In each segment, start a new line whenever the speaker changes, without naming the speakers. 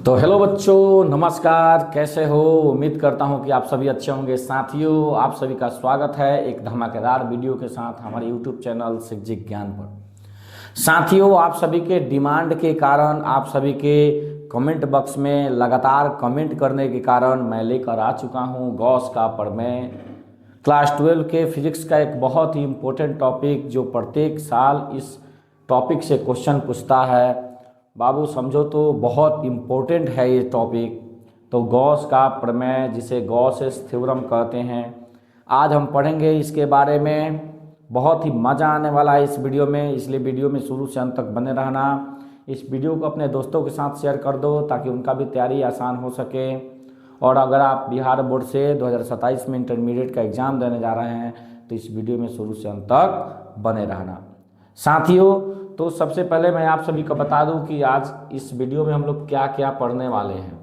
तो हेलो बच्चों, नमस्कार। कैसे हो? उम्मीद करता हूं कि आप सभी अच्छे होंगे। साथियों, आप सभी का स्वागत है एक धमाकेदार वीडियो के साथ हमारे YouTube चैनल शिक्षित ज्ञान पर। साथियों, आप सभी के डिमांड के कारण, आप सभी के कमेंट बॉक्स में लगातार कमेंट करने के कारण मैं लेकर आ चुका हूं गॉस का प्रमेय। क्लास 12 के फिजिक्स का एक बहुत ही इम्पोर्टेंट टॉपिक, जो प्रत्येक साल इस टॉपिक से क्वेश्चन पूछता है। बाबू समझो तो बहुत इम्पोर्टेंट है ये टॉपिक। तो गॉस का प्रमेय, जिसे गॉसेस थ्योरम कहते हैं, आज हम पढ़ेंगे इसके बारे में। बहुत ही मज़ा आने वाला है इस वीडियो में, इसलिए वीडियो में शुरू से अंत तक बने रहना। इस वीडियो को अपने दोस्तों के साथ शेयर कर दो ताकि उनका भी तैयारी आसान हो सके। और अगर आप बिहार बोर्ड से 2027 में इंटरमीडिएट का एग्ज़ाम देने जा रहे हैं तो इस वीडियो में शुरू से अंत तक बने रहना। साथियों, तो सबसे पहले मैं आप सभी को बता दूं कि आज इस वीडियो में हम लोग क्या क्या पढ़ने वाले हैं।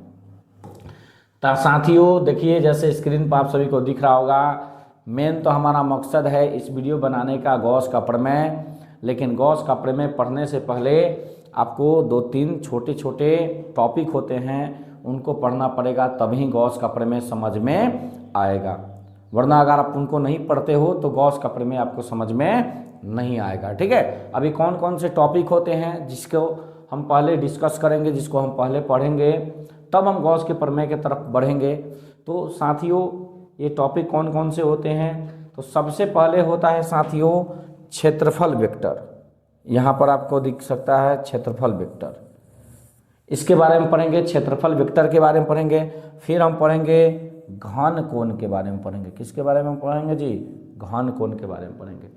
तो साथियों देखिए, जैसे स्क्रीन पर आप सभी को दिख रहा होगा, मेन तो हमारा मकसद है इस वीडियो बनाने का गॉस का प्रमेय। लेकिन गॉस का प्रमेय पढ़ने से पहले आपको 2-3 छोटे छोटे टॉपिक होते हैं, उनको पढ़ना पड़ेगा, तभी गॉस का प्रमेय समझ में आएगा। वरना अगर आप उनको नहीं पढ़ते हो तो गॉस का प्रमेय आपको समझ में नहीं आएगा। ठीक है, अभी कौन कौन से टॉपिक होते हैं जिसको हम पहले डिस्कस करेंगे, जिसको हम पहले पढ़ेंगे, तब हम गॉस के प्रमेय की तरफ बढ़ेंगे। तो साथियों, ये टॉपिक कौन कौन से होते हैं? तो सबसे पहले होता है साथियों क्षेत्रफल वेक्टर। यहाँ पर आपको दिख सकता है क्षेत्रफल वेक्टर, इसके बारे में पढ़ेंगे। क्षेत्रफल वेक्टर के बारे में पढ़ेंगे। फिर हम पढ़ेंगे घन कोण के बारे में पढ़ेंगे। किसके बारे में पढ़ेंगे जी? घन कोण के बारे में पढ़ेंगे।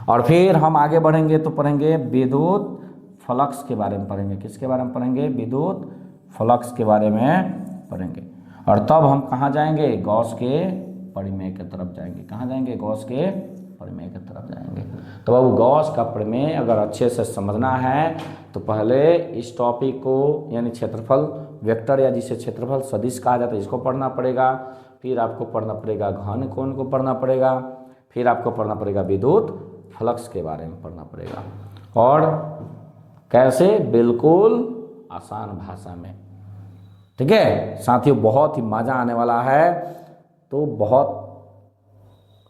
और फिर हम आगे बढ़ेंगे तो पढ़ेंगे विद्युत फ्लक्स के बारे में पढ़ेंगे। किसके बारे में पढ़ेंगे? विद्युत फ्लक्स के बारे में पढ़ेंगे। और तब हम कहाँ जाएंगे? गॉस के प्रमेय की तरफ जाएंगे। कहाँ जाएंगे? गॉस के प्रमेय की तरफ जाएंगे। तो अब गॉस का प्रमेय अगर अच्छे से समझना है तो पहले इस टॉपिक को, यानी क्षेत्रफल वेक्टर, या जिसे क्षेत्रफल सदिश कहा जाता है, इसको पढ़ना पड़ेगा। फिर आपको पढ़ना पड़ेगा घन कोण को पढ़ना पड़ेगा। फिर आपको पढ़ना पड़ेगा विद्युत फ्लक्स के बारे में पढ़ना पड़ेगा। और कैसे? बिल्कुल आसान भाषा में। ठीक है साथियों, बहुत ही मज़ा आने वाला है। तो बहुत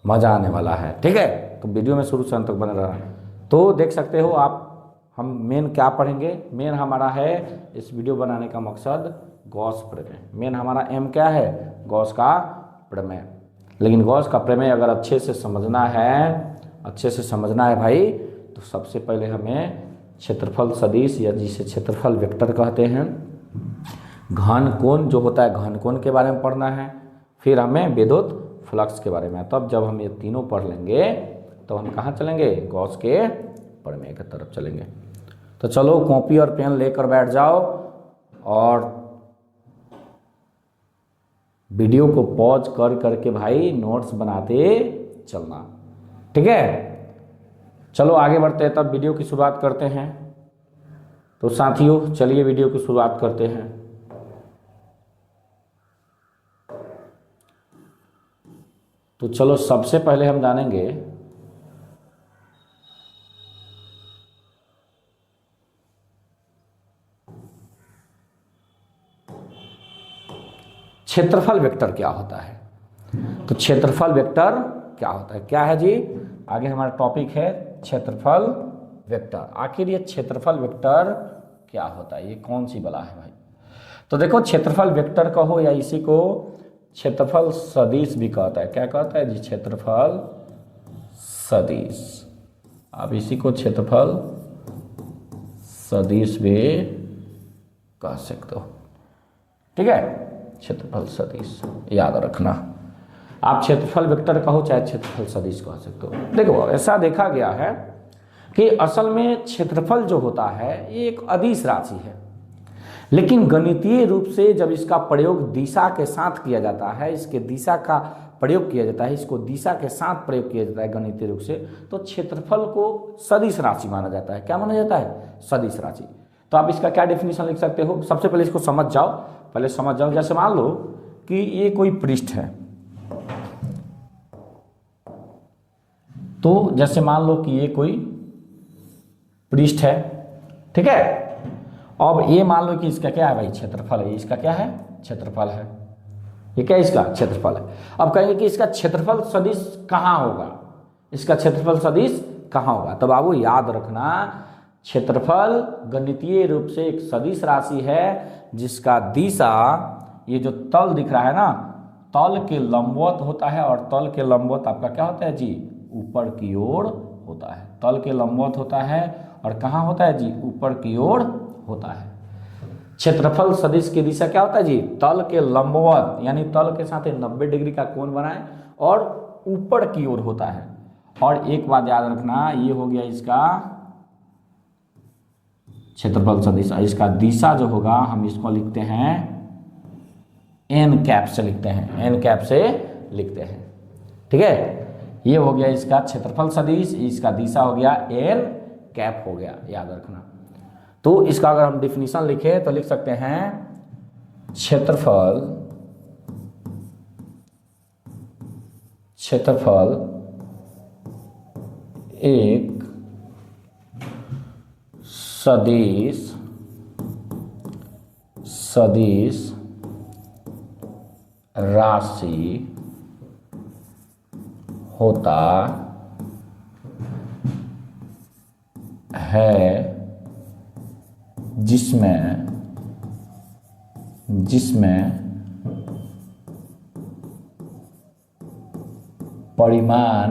मज़ा आने वाला है। ठीक है, तो वीडियो में शुरू से अंत तक बने रहा। तो देख सकते हो आप, हम मेन क्या पढ़ेंगे। मेन हमारा है इस वीडियो बनाने का मकसद गॉस प्रमेय। मेन हमारा एम क्या है? गॉस का प्रमेय। लेकिन गॉस का प्रमेय अगर अच्छे से समझना है भाई, तो सबसे पहले हमें क्षेत्रफल सदिश, या जिसे क्षेत्रफल वेक्टर कहते हैं, घन कोण जो होता है, घन कोण के बारे में पढ़ना है। फिर हमें विद्युत फ्लक्स के बारे में। तब जब हम ये तीनों पढ़ लेंगे तो हम कहाँ चलेंगे? गॉस के प्रमेय की तरफ चलेंगे। तो चलो कॉपी और पेन लेकर बैठ जाओ और वीडियो को पॉज कर करके भाई नोट्स बनाते चलना। ठीक है, चलो आगे बढ़ते हैं, तब वीडियो की शुरुआत करते हैं। तो साथियों चलिए वीडियो की शुरुआत करते हैं। तो चलो सबसे पहले हम जानेंगे क्षेत्रफल वेक्टर क्या होता है। तो क्षेत्रफल वेक्टर क्या होता है? क्या है जी? आगे हमारा टॉपिक है क्षेत्रफल वेक्टर। आखिर ये क्षेत्रफल वेक्टर क्या होता है? ये कौन सी बला है भाई? तो देखो, क्षेत्रफल वेक्टर कहो या इसी को क्षेत्रफल सदिश भी कहता है। क्या कहता है जी? क्षेत्रफल सदिश। आप इसी को क्षेत्रफल सदिश भी कह सकते हो। ठीक है, क्षेत्रफल सदिश याद रखना। आप क्षेत्रफल वेक्टर कहो चाहे क्षेत्रफल सदिश कह सकते हो। देखो, ऐसा देखा गया है कि असल में क्षेत्रफल जो होता है ये एक अदिश राशि है, लेकिन गणितीय रूप से जब इसका प्रयोग दिशा के साथ किया जाता है, इसके दिशा का प्रयोग किया जाता है, इसको दिशा के साथ प्रयोग किया जाता है गणितीय रूप से, तो क्षेत्रफल को सदिश राशि माना जाता है। क्या माना जाता है? सदिश राशि। तो आप इसका क्या डेफिनेशन लिख सकते हो? सबसे पहले इसको समझ जाओ। जैसे मान लो कि ये कोई पृष्ठ है, तो जैसे मान लो कि ये कोई पृष्ठ है, ठीक है, अब ये मान लो कि इसका क्या है भाई, क्षेत्रफल है, इसका क्या है, क्षेत्रफल है, ये क्या है, इसका क्षेत्रफल है। अब कहेंगे कि इसका क्षेत्रफल सदिश कहाँ होगा, इसका क्षेत्रफल सदिश कहाँ होगा। तो बाबू याद रखना, क्षेत्रफल गणितीय रूप से एक सदिश राशि है जिसका दिशा, ये जो तल दिख रहा है ना, तल के लंबवत होता है, और तल के लंबवत आपका क्या होता है जी, ऊपर की ओर होता है। तल के लंबवत होता है और कहाँ होता है जी, ऊपर की ओर होता है। क्षेत्रफल सदिश की दिशा क्या होता है जी, तल के लंबवत, यानी तल के साथ 90 डिग्री का कोण बनाए और ऊपर की ओर होता है। और एक बात याद रखना, ये हो गया इसका क्षेत्रफल सदिश। इसका दिशा जो होगा हम इसको लिखते हैं एन कैप से लिखते हैं, एन कैप से लिखते हैं, ठीक है। ये हो गया इसका क्षेत्रफल सदिश, इसका दिशा हो गया एन कैप हो गया, याद रखना। तो इसका अगर हम डिफिनीशन लिखें तो लिख सकते हैं क्षेत्रफल एक सदिश राशि होता है जिसमें परिमाण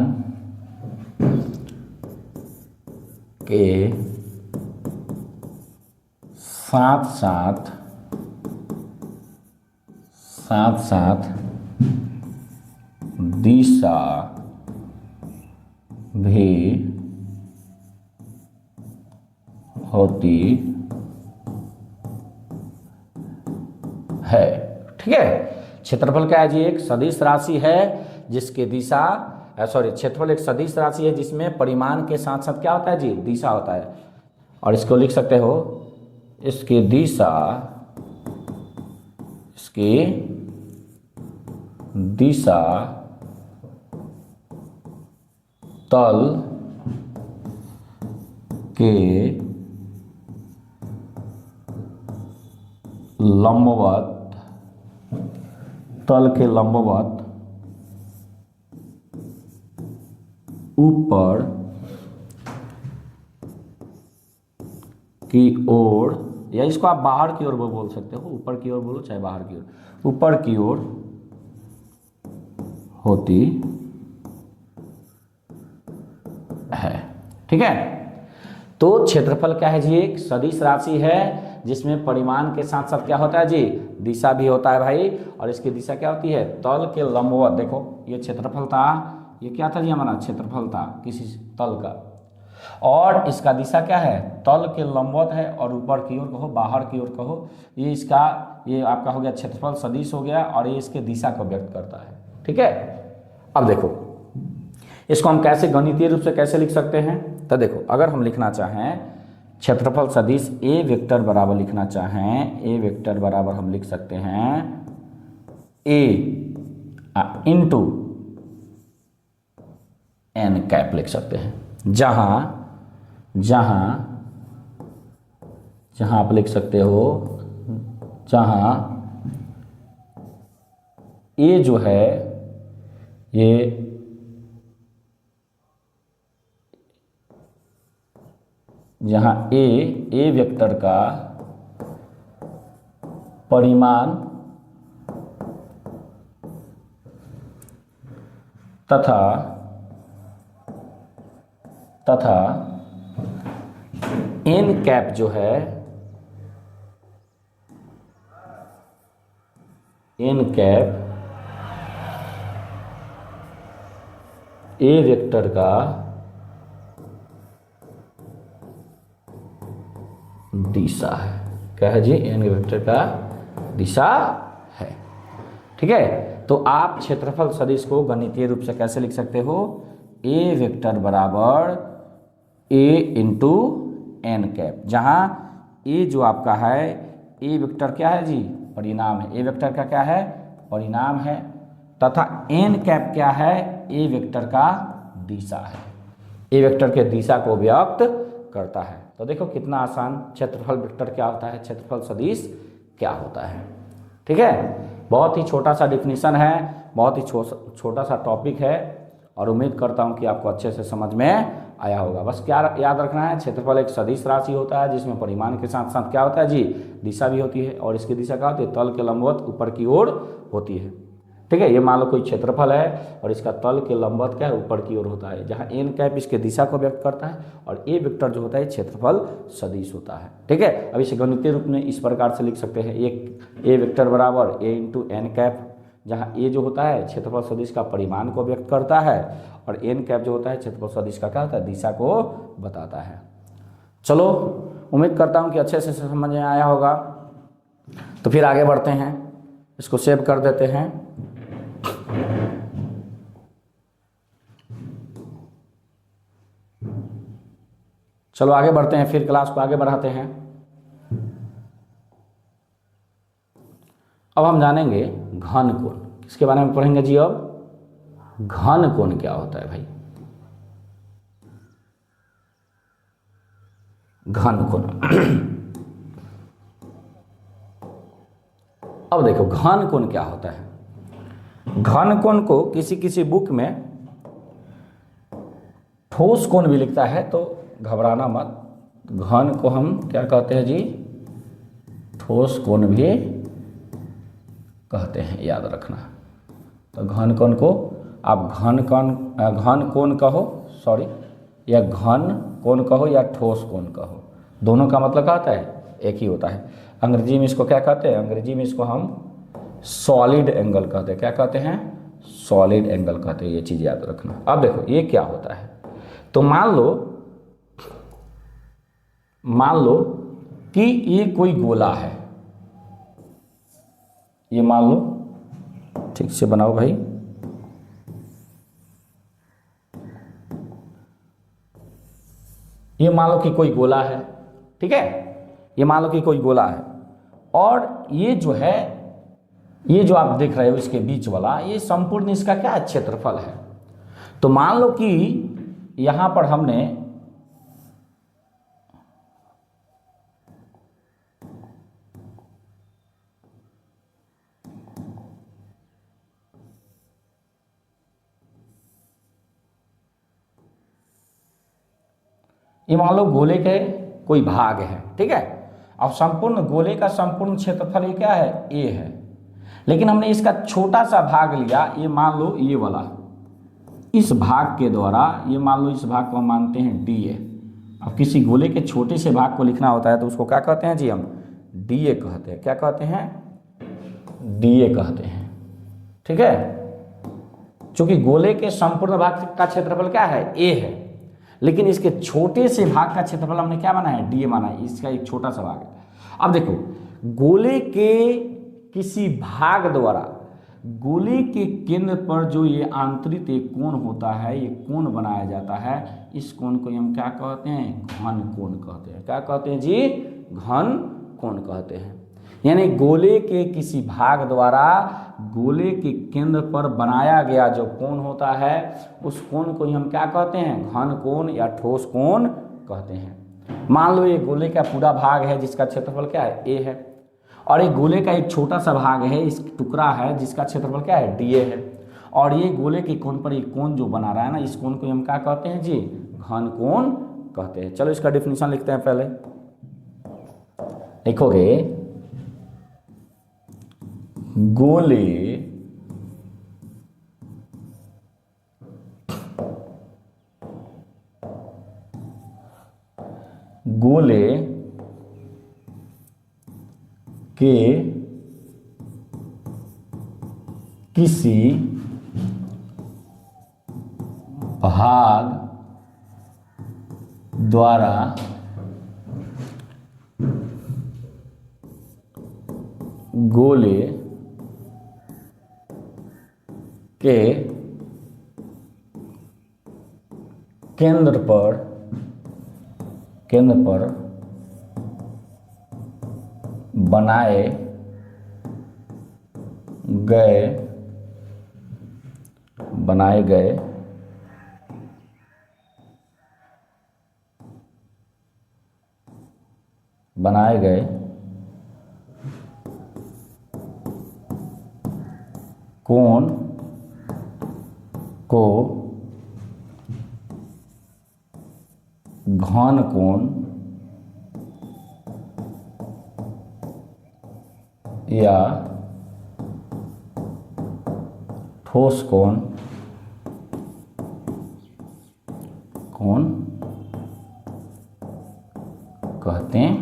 के साथ साथ दिशा भी होती है, ठीक है। क्षेत्रफल क्या है जी, एक सदिश राशि है जिसके दिशा, क्षेत्रफल एक सदिश राशि है जिसमें परिमाण के साथ साथ क्या होता है जी, दिशा होता है। और इसको लिख सकते हो, इसकी दिशा तल के लंबवत ऊपर की ओर, या इसको आप बाहर की ओर बोल सकते हो, ऊपर की ओर बोलो चाहे बाहर की ओर, ऊपर की ओर होती है, ठीक है। तो क्षेत्रफल क्या है जी, एक सदिश राशि है जिसमें परिमाण के साथ साथ क्या होता है जी, दिशा भी होता है भाई। और इसकी दिशा क्या होती है, तल के लंबवत। देखो ये क्षेत्रफल था, ये क्या था जी, हमारा क्षेत्रफल था किसी तल का, और इसका दिशा क्या है, तल के लंबवत है, और ऊपर की ओर कहो बाहर की ओर कहो, ये इसका, ये आपका हो गया क्षेत्रफल सदिश हो गया, और ये इसके दिशा को व्यक्त करता है, ठीक है। अब देखो इसको हम कैसे गणितीय रूप से कैसे लिख सकते हैं, तो देखो अगर हम लिखना चाहें क्षेत्रफल सदिश ए वेक्टर बराबर लिखना चाहें, ए वेक्टर बराबर हम लिख सकते हैं ए इंटू एन कैप लिख सकते हैं, जहां आप लिख सकते हो, जहां ए जो है ये जहां ए वेक्टर का परिमाण तथा एन कैप जो है, एन कैप ए वेक्टर का दिशा है, क्या है जी, एन वेक्टर का दिशा है, ठीक है। तो आप क्षेत्रफल सदिश को गणितीय रूप से कैसे लिख सकते हो, ए वेक्टर बराबर ए इंटू एन कैप, जहां ए जो आपका है, ए वेक्टर क्या है जी, परिणाम है, ए वेक्टर का क्या है, परिणाम है, तथा एन कैप क्या है, ए वेक्टर का दिशा है, ए वेक्टर के दिशा को व्यक्त करता है। तो देखो कितना आसान, क्षेत्रफल वेक्टर क्या होता है, क्षेत्रफल सदिश क्या होता है। ठीक है, बहुत ही छोटा सा डिफिनीशन है, बहुत ही छोटा सा टॉपिक है, और उम्मीद करता हूँ कि आपको अच्छे से समझ में आया होगा। बस क्या याद रखना है, क्षेत्रफल एक सदिश राशि होता है जिसमें परिमाण के साथ साथ क्या होता है जी, दिशा भी होती है, और इसकी दिशा क्या होती है, तल के लंबवत ऊपर की ओर होती है। ठीक है, ये मान लो कोई क्षेत्रफल है और इसका तल के लंबवत क्या है, ऊपर की ओर होता है, जहाँ एन कैप इसके दिशा को व्यक्त करता है, और ए वेक्टर जो होता है क्षेत्रफल सदिश होता है। ठीक है, अब इसे गणितीय रूप में इस प्रकार से लिख सकते हैं, एक ए वेक्टर बराबर ए इंटू एन कैप, जहाँ ए जो होता है क्षेत्रफल सदिश का परिमाण को व्यक्त करता है, और एन कैप जो होता है क्षेत्रफल सदिश का क्या होता है, दिशा को बताता है। चलो, उम्मीद करता हूँ कि अच्छे से समझ में आया होगा। तो फिर आगे बढ़ते हैं, इसको सेव कर देते हैं। चलो आगे बढ़ते हैं, फिर क्लास को आगे बढ़ाते हैं। अब हम जानेंगे घन कोण, किसके बारे में पढ़ेंगे जी। अब घन कोण क्या होता है भाई, घन कोण। अब देखो घन कोण क्या होता है। घन कोण को किसी किसी बुक में ठोस कोण भी लिखता है, तो घबराना मत, घन को हम क्या कहते हैं जी, ठोस कोण भी कहते हैं, याद रखना। तो घन कोण को आप घन कोण कहो, सॉरी, या घन कोण कहो या ठोस कोण कहो, दोनों का मतलब क्या होता है, एक ही होता है। अंग्रेजी में इसको क्या कहते हैं, अंग्रेजी में इसको हम सॉलिड एंगल कहते हैं। क्या कहते हैं, सॉलिड एंगल कहते हैं, ये चीज़ याद रखना। अब देखो ये क्या होता है, तो मान लो कि ये कोई गोला है, ये मान लो, ठीक से बनाओ भाई, ये मान लो कि कोई गोला है। ठीक है, ये मान लो कि कोई गोला है, और ये जो है, ये जो आप देख रहे हो इसके बीच वाला, ये संपूर्ण इसका क्या है, क्षेत्रफल है। तो मान लो कि यहां पर हमने ये मान लो गोले के कोई भाग है। ठीक है, अब संपूर्ण गोले का संपूर्ण क्षेत्रफल ये क्या है, ए है, लेकिन हमने इसका छोटा सा भाग लिया, ये मान लो ये वाला, इस भाग के द्वारा, ये मान लो इस भाग को हम मानते हैं डी ए। अब किसी गोले के छोटे से भाग को लिखना होता है तो उसको क्या कहते हैं जी, हम डी ए कहते हैं। क्या कहते हैं, डी ए कहते हैं। ठीक है, चूंकि गोले के संपूर्ण भाग का क्षेत्रफल क्या है, ए है, लेकिन इसके छोटे से भाग का क्षेत्रफल हमने क्या माना है, डी ए माना है, इसका एक छोटा सा भाग है। अब देखो, गोले के किसी भाग द्वारा गोले के केंद्र पर जो ये आंतरिक एक कोण होता है, ये कोण बनाया जाता है, इस कोण को हम क्या कहते हैं, घन कोण कहते हैं। क्या कहते हैं जी, घन कोण कहते हैं। यानी गोले के किसी भाग द्वारा गोले के केंद्र पर बनाया गया जो कोण होता है, उस कोण को हम क्या कहते हैं, घन कोण या ठोस कोण कहते हैं। मान लो ये गोले का पूरा भाग है जिसका क्षेत्रफल क्या है, ए है, और एक गोले का एक छोटा सा भाग है, इस टुकड़ा है जिसका क्षेत्रफल क्या है, डी ए है, और ये गोले के कोण पर एक कोण जो बना रहा है ना, इस कोण को हम क्या कहते हैं जी, घन कोण कहते हैं। चलो इसका डिफिनीशन लिखते हैं। पहले लिखोगे, गोले गोले के किसी भाग द्वारा गोले के केंद्र पर बनाए गए बनाए गए कोण को घन कोण या ठोस कोण कहते हैं,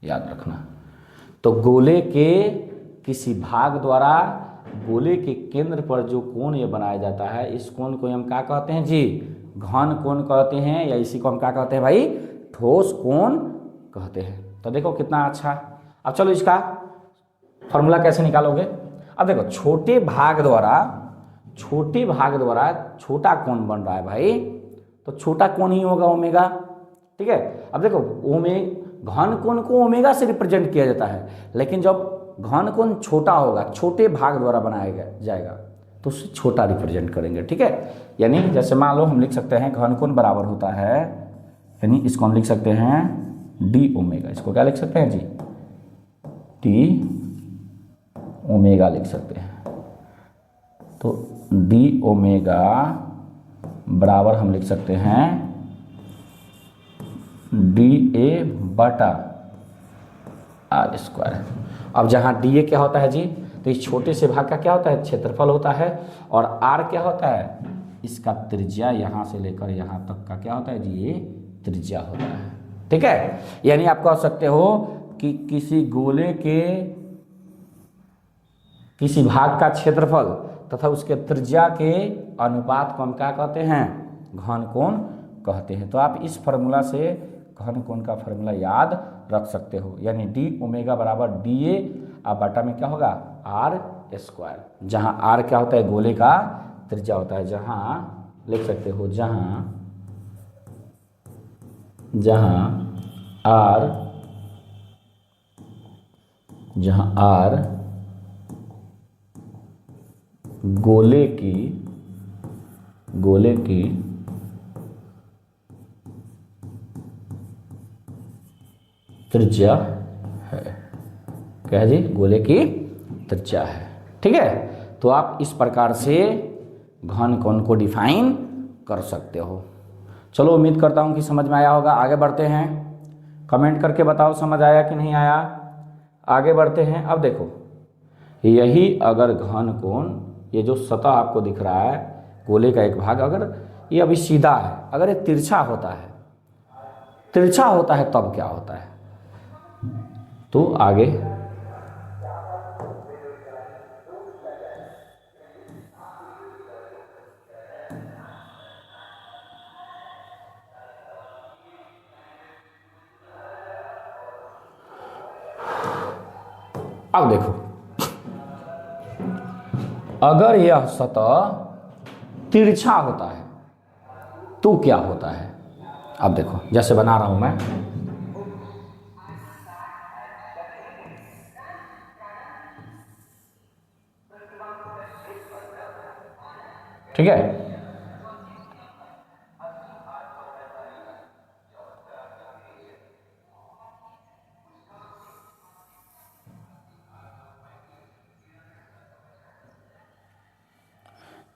याद रखना। तो गोले के किसी भाग द्वारा गोले के केंद्र पर जो कोण ये बनाया जाता है, इस कोण को हम क्या कहते हैं जी? घन कोण कहते हैं, या इसी को हम क्या कहते हैं भाई? ठोस कोण कहते हैं। तो देखो कितना अच्छा। अब चलो इसका फॉर्मूला कैसे निकालोगे? अब देखो छोटे भाग द्वारा छोटा कोण बन रहा है भाई, तो छोटा कोण ही होगा ओमेगा। ठीक है। अब देखो घन कोण को ओमेगा से रिप्रेजेंट किया जाता है, लेकिन जब घन कोण छोटा होगा, छोटे भाग द्वारा बनाया जाएगा, तो उससे छोटा रिप्रेजेंट करेंगे। ठीक है। यानी जैसे मान लो हम लिख सकते हैं घन कोण बराबर होता है, यानी इसको हम लिख सकते हैं डी ओमेगा। इसको क्या लिख सकते हैं जी? डी ओमेगा लिख सकते हैं। तो डी ओमेगा बराबर हम लिख सकते हैं डी ए बटा आर स्क्वायर। अब जहाँ डी ए क्या होता है जी? तो इस छोटे से भाग का क्या होता है? क्षेत्रफल होता है। और आर क्या होता है? इसका त्रिज्या, यहाँ से लेकर यहाँ तक का क्या होता है जी? ये त्रिज्या होता है। ठीक है। यानी आप कह सकते हो कि किसी गोले के किसी भाग का क्षेत्रफल तथा उसके त्रिज्या के अनुपात को हम क्या कहते हैं? घन कोण कहते हैं। तो आप इस फॉर्मूला से घन कोण का फॉर्मूला याद रख सकते हो, यानी डी ओमेगा बराबर डी ए अब बटा में क्या होगा? आर स्क्वायर, जहाँ आर क्या होता है? गोले का त्रिज्या होता है। जहाँ लिख सकते हो जहाँ आर गोले की त्रिज्या है। क्या है जी? गोले की त्रिज्या है। ठीक है। तो आप इस प्रकार से घन कोण को डिफाइन कर सकते हो। चलो उम्मीद करता हूँ कि समझ में आया होगा। आगे बढ़ते हैं, कमेंट करके बताओ समझ आया कि नहीं आया। आगे बढ़ते हैं। अब देखो, यही अगर घन कोण, ये जो सतह आपको दिख रहा है गोले का एक भाग, अगर ये अभी सीधा है, अगर ये तिरछा होता है तब क्या होता है? तो आगे अब देखो, अगर यह सतह तिरछा होता है तो क्या होता है? अब देखो, जैसे बना रहा हूं मैं, ठीक है।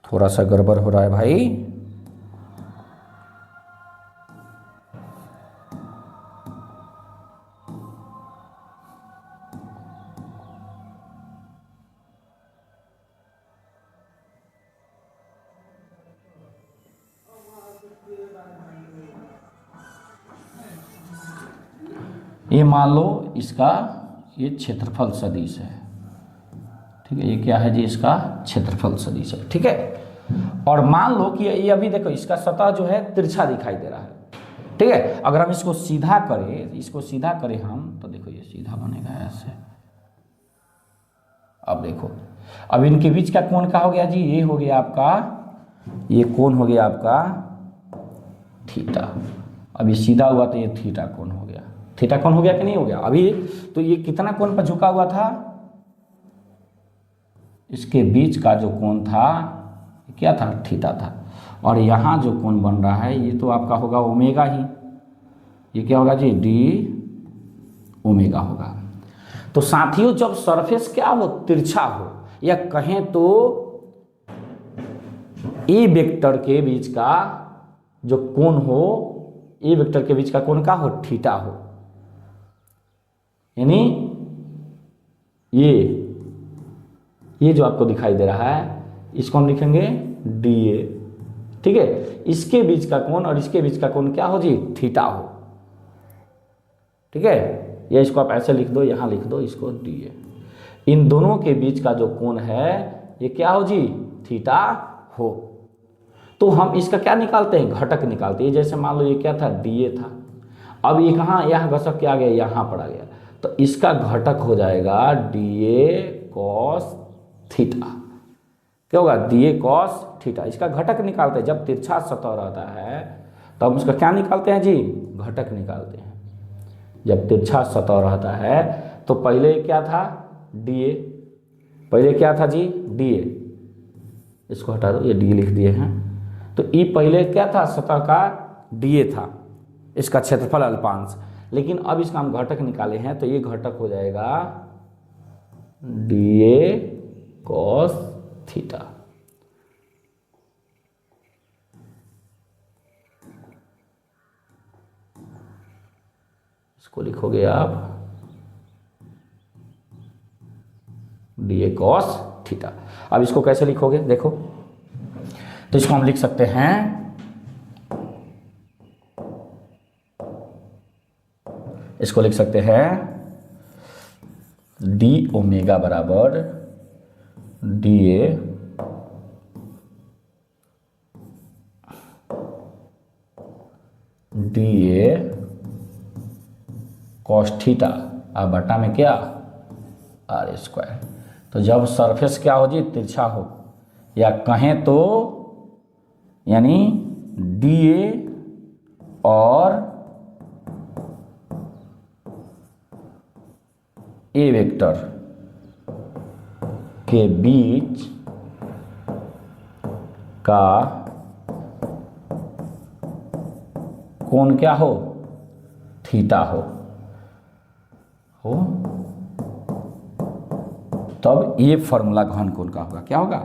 थोड़ा सा गड़बड़ हो रहा है भाई। ये मान लो इसका ये क्षेत्रफल सदिश है। ठीक है। ये क्या है जी? इसका क्षेत्रफल सदिश है। ठीक है। और मान लो कि ये अभी देखो इसका सतह जो है तिरछा दिखाई दे रहा है। ठीक है। अगर हम इसको सीधा करें हम, तो देखो ये सीधा बनेगा ऐसे। अब देखो, अब इनके बीच का कोण क्या हो गया जी? ये हो गया आपका, ये कोण हो गया आपका थीटा। अब ये सीधा हुआ तो ये थीटा कोण हो गया। थीटा कोण हो गया कि नहीं हो गया? अभी तो ये कितना कोण पर झुका हुआ था? इसके बीच का जो कोण था क्या था? थीटा था। और यहाँ जो कोण बन रहा है ये तो आपका होगा ओमेगा ही, ये क्या होगा जी, डी ओमेगा होगा। तो साथियों जब सरफेस क्या हो, तिरछा हो, या कहें तो ए वेक्टर के बीच का जो कोण हो, ए वेक्टर के बीच का कोण का हो, थीटा हो, यानी ये जो आपको दिखाई दे रहा है इसको हम लिखेंगे डी ए, ठीक है। इसके बीच का कोण और इसके बीच का कोण क्या हो जी, थीटा हो, ठीक है। या इसको आप ऐसे लिख दो, यहां लिख दो इसको डी ए। इन दोनों के बीच का जो कोण है ये क्या हो जी, थीटा हो। तो हम इसका क्या निकालते हैं, घटक निकालते हैं। जैसे मान लो ये क्या था, डी ए था, अब ये कहाँ, यहाँ घसक के आ गया, यहाँ पर आ गया, तो इसका घटक हो जाएगा डी ए कॉस थीटा। क्या होगा, डी ए कॉस थीटा। इसका घटक निकालते हैं, जब तिरछा सतह रहता है तब हम उसका क्या निकालते हैं जी, घटक निकालते हैं। जब तिरछा सतह रहता है तो पहले क्या था, डी ए, पहले क्या था जी, डी ए, इसको हटा दो, ये डी लिख दिए हैं। तो ई पहले क्या था, सतह का डी ए था, इसका क्षेत्रफल अल्पांश, लेकिन अब इसका हम घटक निकाले हैं तो ये घटक हो जाएगा डी ए कॉस थीटा। इसको लिखोगे आप डी ए कॉस थीटा। अब इसको कैसे लिखोगे देखो, तो इसको हम लिख सकते हैं, इसको लिख सकते हैं डी ओमेगा बराबर डी ए कॉस थीटा और बटा में क्या, आर स्क्वायर। तो जब सरफेस क्या हो जी, तिरछा हो, या कहें तो यानी डी ए और ए वेक्टर के बीच का कोण क्या हो, थीटा हो, तब ये फॉर्मूला घन कोण का होगा। क्या होगा,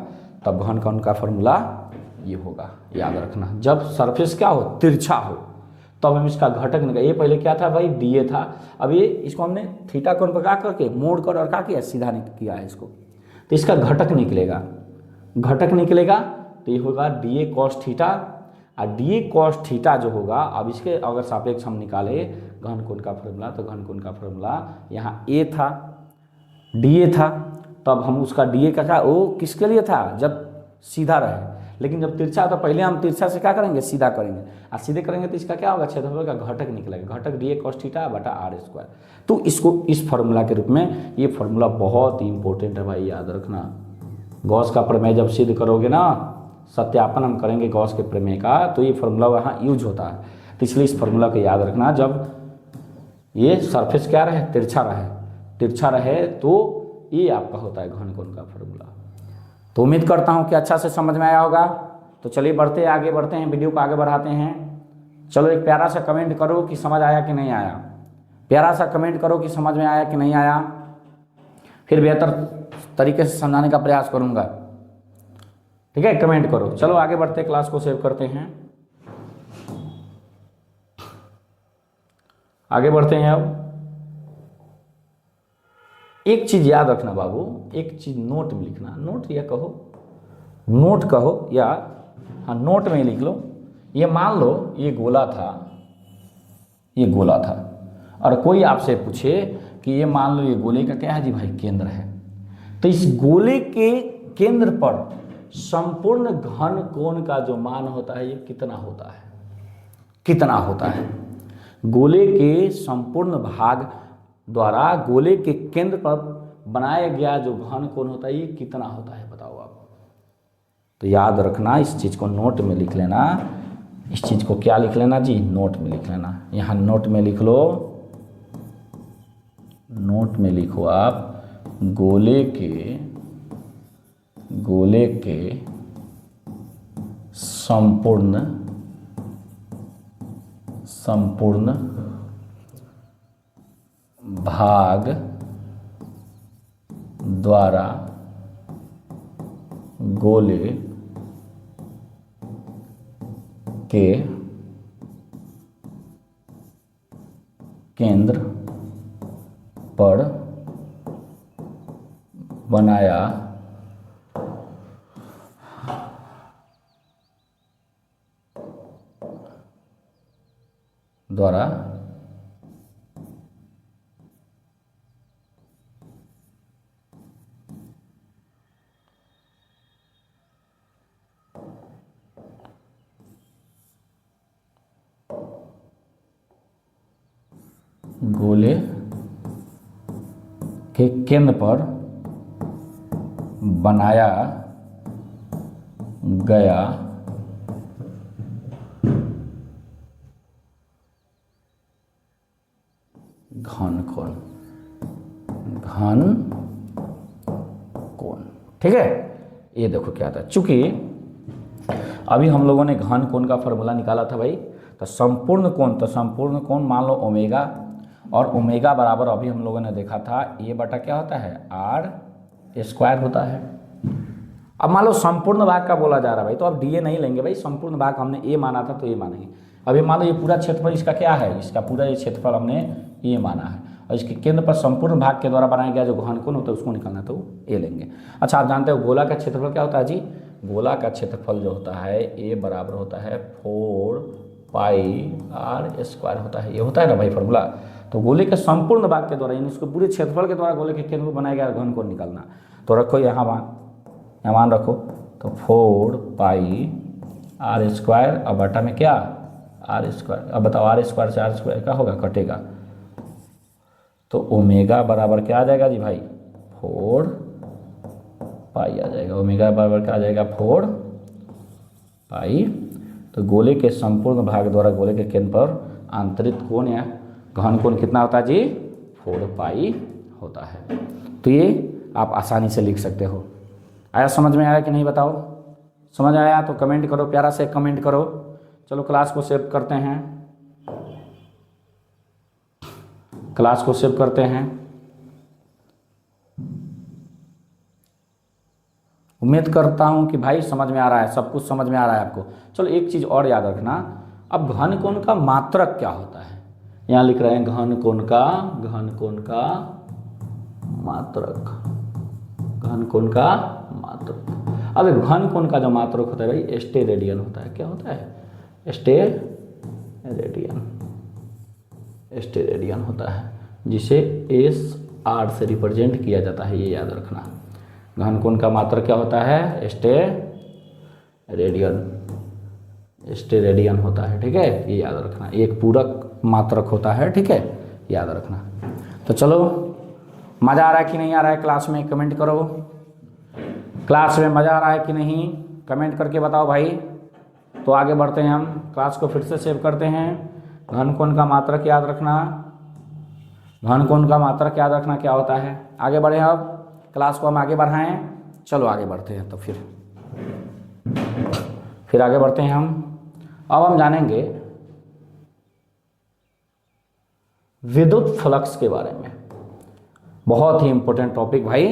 तब घन कोण का फॉर्मूला ये होगा, याद रखना। जब सरफेस क्या हो, तिरछा हो, तब हम इसका घटक निकाल। ये पहले क्या था भाई, डी ए था, अब ये इसको हमने थीटा कोण पर क्या करके मोड़ कर और क्या किया, सीधा किया है इसको, तो इसका घटक निकलेगा, घटक निकलेगा तो ये होगा डी ए कॉस थीटा। और डी ए कॉस थीटा जो होगा, अब इसके अगर सापेक्ष हम निकाले घन कोण का फॉर्मूला, तो घन कोण का फॉर्मूला यहाँ ए था, डी ए था, तब हम उसका डी ए का वो किसके लिए था, जब सीधा रहे, लेकिन जब तिरछा तो पहले हम तिरछा से क्या करेंगे, सीधा करेंगे, और सीधे करेंगे तो इसका क्या होगा, क्षेत्रफल का घटक निकलेगा, घटक डी ए कॉस थीटा बटा आर स्क्वायर। तो इसको इस फॉर्मूला के रूप में, ये फॉर्मूला बहुत ही इंपॉर्टेंट है भाई, याद रखना। गॉस का प्रमेय जब सिद्ध करोगे ना, सत्यापन हम करेंगे गॉस के प्रमेय का, तो ये फॉर्मूला वहाँ यूज होता है, तो इसलिए इस फॉर्मूला को याद रखना। जब ये सरफेस क्या रहे, तिरछा रहे, तिरछा रहे तो ये आपका होता है घन कोण का फॉर्मूला। तो उम्मीद करता हूँ कि अच्छा से समझ में आया होगा। तो चलिए बढ़ते आगे बढ़ते हैं, वीडियो को आगे बढ़ाते हैं। चलो एक प्यारा सा कमेंट करो कि समझ आया कि नहीं आया, प्यारा सा कमेंट करो कि समझ में आया कि नहीं आया, फिर बेहतर तरीके से समझाने का प्रयास करूँगा, ठीक है। कमेंट करो। चलो आगे बढ़ते, क्लास को सेव करते हैं, आगे बढ़ते हैं। अब एक चीज याद रखना बाबू, एक चीज नोट में लिखना, नोट या कहो, नोट कहो या हाँ नोट में लिख लो। ये मान लो ये गोला था, ये गोला था, और कोई आपसे पूछे कि ये मान लो ये गोले का क्या है जी भाई, केंद्र है, तो इस गोले के केंद्र पर संपूर्ण घन कोण का जो मान होता है ये कितना होता है, कितना होता है। गोले के संपूर्ण भाग द्वारा गोले के केंद्र पर बनाया गया जो घन कोण होता है ये कितना होता है, बताओ आप। तो याद रखना, इस चीज को नोट में लिख लेना, इस चीज को क्या लिख लेना जी, नोट में लिख लेना। यहाँ नोट में लिख लो, नोट में लिखो आप, गोले के संपूर्ण भाग द्वारा गोले के केंद्र पर बनाया द्वारा गोले के केंद्र पर बनाया गया घनकोण, घनकोण। ठीक है, ये देखो क्या था, चूंकि अभी हम लोगों ने घनकोण का फॉर्मूला निकाला था भाई, तो संपूर्ण कोण मान लो ओमेगा, और ओमेगा बराबर अभी हम लोगों ने देखा था ए बटा क्या होता है, आर स्क्वायर होता है। अब मान लो संपूर्ण भाग का बोला जा रहा है भाई, तो अब डी ए नहीं लेंगे भाई, संपूर्ण भाग हमने ए माना था तो ए मानेंगे। अभी मान लो ये पूरा क्षेत्रफल इसका क्या है, इसका पूरा ये क्षेत्रफल हमने ए माना है, और इसके केंद्र पर संपूर्ण भाग के द्वारा बनाया गया जो घनकोण होता है उसको निकालना तो ए लेंगे। अच्छा, आप जानते हो गोला का क्षेत्रफल क्या होता है जी, गोला का क्षेत्रफल जो होता है ए बराबर होता है 4 पाई आर स्क्वायर होता है, ये होता है ना भाई फॉर्मूला। तो गोले के संपूर्ण भाग के द्वारा, यानी उसके पूरे क्षेत्रफल के द्वारा गोले के केंद्र को बनाया गया घनकोण निकालना। तो रखो यहाँ मान रखो, तो 4 पाई आर स्क्वायर, अब बटा में क्या आर स्क्वायर। अब बताओ आर स्क्वायर से आर स्क्वायर क्या होगा, कटेगा, तो ओमेगा बराबर क्या आ जाएगा जी भाई, 4 पाई आ जाएगा। ओमेगा बराबर क्या आ जाएगा, 4 पाई। तो गोले के संपूर्ण भाग द्वारा गोले के केंद्र पर आंतरिक कोण या घनकोण कितना होता है जी, 4 पाई होता है। तो ये आप आसानी से लिख सकते हो। आया समझ में आया कि नहीं बताओ, समझ आया तो कमेंट करो, प्यारा से कमेंट करो। चलो क्लास को सेव करते हैं, क्लास को सेव करते हैं। उम्मीद करता हूं कि भाई समझ में आ रहा है, सब कुछ समझ में आ रहा है आपको। चलो एक चीज और याद रखना, अब घनकोण का मात्रक क्या होता है, यहाँ लिख रहे हैं घनकोण का मात्रक, घनकोण का मात्रक। अब घनकोण का जो मात्रक होता है भाई स्टेरेडियन होता है। क्या होता है, स्टेरेडियन होता है, जिसे एस आर से रिप्रेजेंट किया जाता है, ये याद रखना। घनकोण का मात्रक क्या होता है, स्टेरेडियन होता है। ठीक है, ये याद रखना, एक पूरक मात्रक होता है। ठीक है, याद रखना। तो चलो, मज़ा आ रहा है कि नहीं आ रहा है क्लास में, कमेंट करो। क्लास में मज़ा आ रहा है कि नहीं, कमेंट करके बताओ भाई। तो आगे बढ़ते हैं, हम क्लास को फिर से सेव करते हैं। घनकोण का मात्रक याद रखना, घनकोण का मात्रक याद रखना क्या होता है। आगे बढ़े, अब क्लास को हम आगे बढ़ाएं। चलो आगे बढ़ते हैं, तो फिर आगे बढ़ते हैं हम। अब हम जानेंगे विद्युत फ्लक्स के बारे में। बहुत ही इंपॉर्टेंट टॉपिक भाई,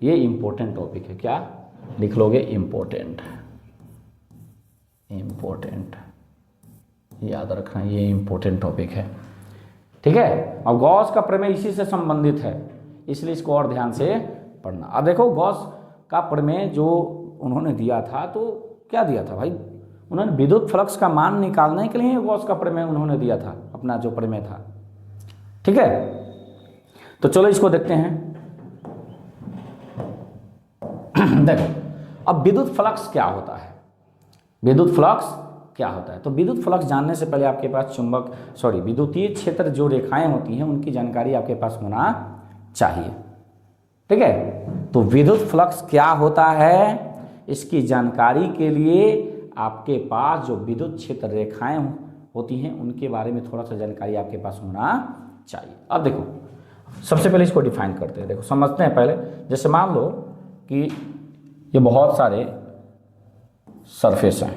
ये इंपॉर्टेंट टॉपिक है। क्या लिख लोगे, इंपॉर्टेंट याद रखना, ये इंपॉर्टेंट टॉपिक है। ठीक है, अब गॉस का प्रमेय इसी से संबंधित है, इसलिए इसको और ध्यान से पढ़ना। अब देखो गॉस का प्रमेय जो उन्होंने दिया था, तो क्या दिया था भाई, उन्होंने विद्युत फ्लक्स का मान निकालने के लिए गॉस का प्रमेय उन्होंने दिया था, अपना जो प्रमेय था। ठीक है, तो चलो इसको देखते हैं। देखो, अब विद्युत फ्लक्स क्या होता है, विद्युत फ्लक्स क्या होता है। तो विद्युत फ्लक्स जानने से पहले आपके पास विद्युतीय क्षेत्र जो रेखाएं होती हैं उनकी जानकारी आपके पास होना चाहिए। ठीक है, तो विद्युत फ्लक्स क्या होता है, इसकी जानकारी के लिए आपके पास जो विद्युत क्षेत्र रेखाएं होती हैं उनके बारे में थोड़ा सा जानकारी आपके पास होना चाहिए। अब देखो, सबसे पहले इसको डिफाइन करते हैं। देखो समझते हैं पहले, जैसे मान लो कि ये बहुत सारे सरफेस हैं,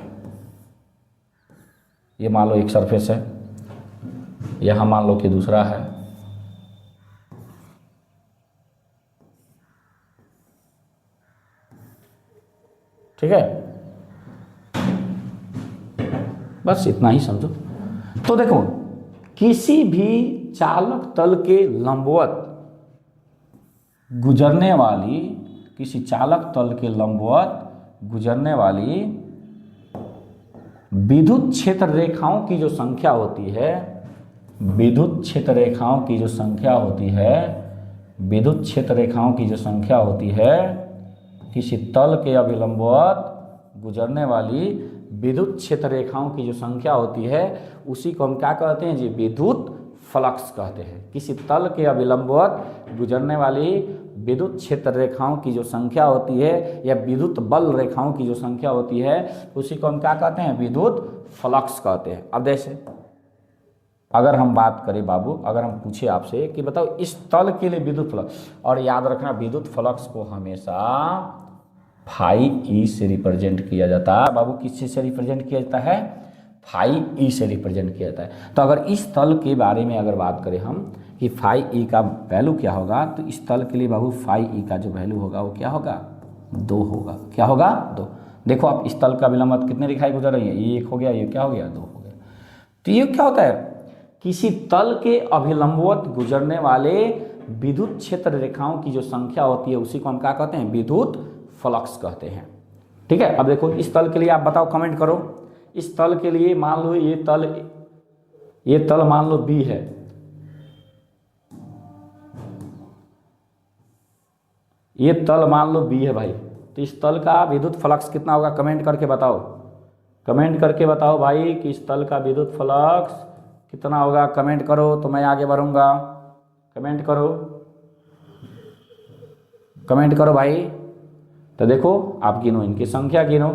ये मान लो एक सरफेस है, यहाँ मान लो कि दूसरा है, ठीक है, बस इतना ही समझो। तो देखो, किसी भी चालक तल के लंबवत गुजरने वाली, किसी चालक तल के लंबवत गुजरने वाली विद्युत क्षेत्र रेखाओं की जो संख्या होती है, विद्युत क्षेत्र रेखाओं की जो संख्या होती है, विद्युत क्षेत्र रेखाओं की जो संख्या होती है, किसी तल के अभिलंबवत गुजरने वाली विद्युत क्षेत्र रेखाओं की जो संख्या होती है, उसी को हम क्या कहते हैं जी, विद्युत फ्लक्स कहते हैं। किसी तल के अभिलंबवत गुजरने वाली विद्युत क्षेत्र रेखाओं की जो संख्या होती है, या विद्युत बल रेखाओं की जो संख्या होती है, उसी को हम क्या कहते हैं, विद्युत फ्लक्स कहते हैं। अब जैसे अगर हम बात करें बाबू, अगर हम पूछे आपसे कि बताओ इस तल के लिए विद्युत फ्लक्स, और याद रखना विद्युत फ्लक्स को हमेशा फाई ई से रिप्रेजेंट किया जाता है। बाबू किससे से रिप्रेजेंट किया जाता है, फाई ई से रिप्रेजेंट किया जाता है। तो अगर इस तल के बारे में अगर बात करें हम कि फाई ई का वैल्यू क्या होगा, तो इस तल के लिए बाबू फाई ई का जो वैल्यू होगा वो क्या होगा, 2 होगा। क्या होगा, 2। देखो आप इस तल का विलंबत कितने रेखाएं गुजर रही है, ये 1 हो गया, ये क्या हो गया, 2 हो गया। तो ये क्या होता है, किसी तल के अभिलंबवत गुजरने वाले विद्युत क्षेत्र रेखाओं की जो संख्या होती है, उसी को हम क्या कहते हैं, विद्युत फ्लक्स कहते हैं। ठीक है, अब देखो इस तल के लिए आप बताओ, कमेंट करो। इस तल के लिए मान लो ये तल मान लो बी है, ये तल मान लो बी है भाई। तो इस तल का विद्युत फ्लक्स कितना होगा, कमेंट करके बताओ। कमेंट करके बताओ भाई कि इस तल का विद्युत फ्लक्स कितना होगा, कमेंट करो तो मैं आगे बढ़ूंगा। कमेंट करो, कमेंट करो भाई। तो देखो आप गिनो, इनकी संख्या गिनो,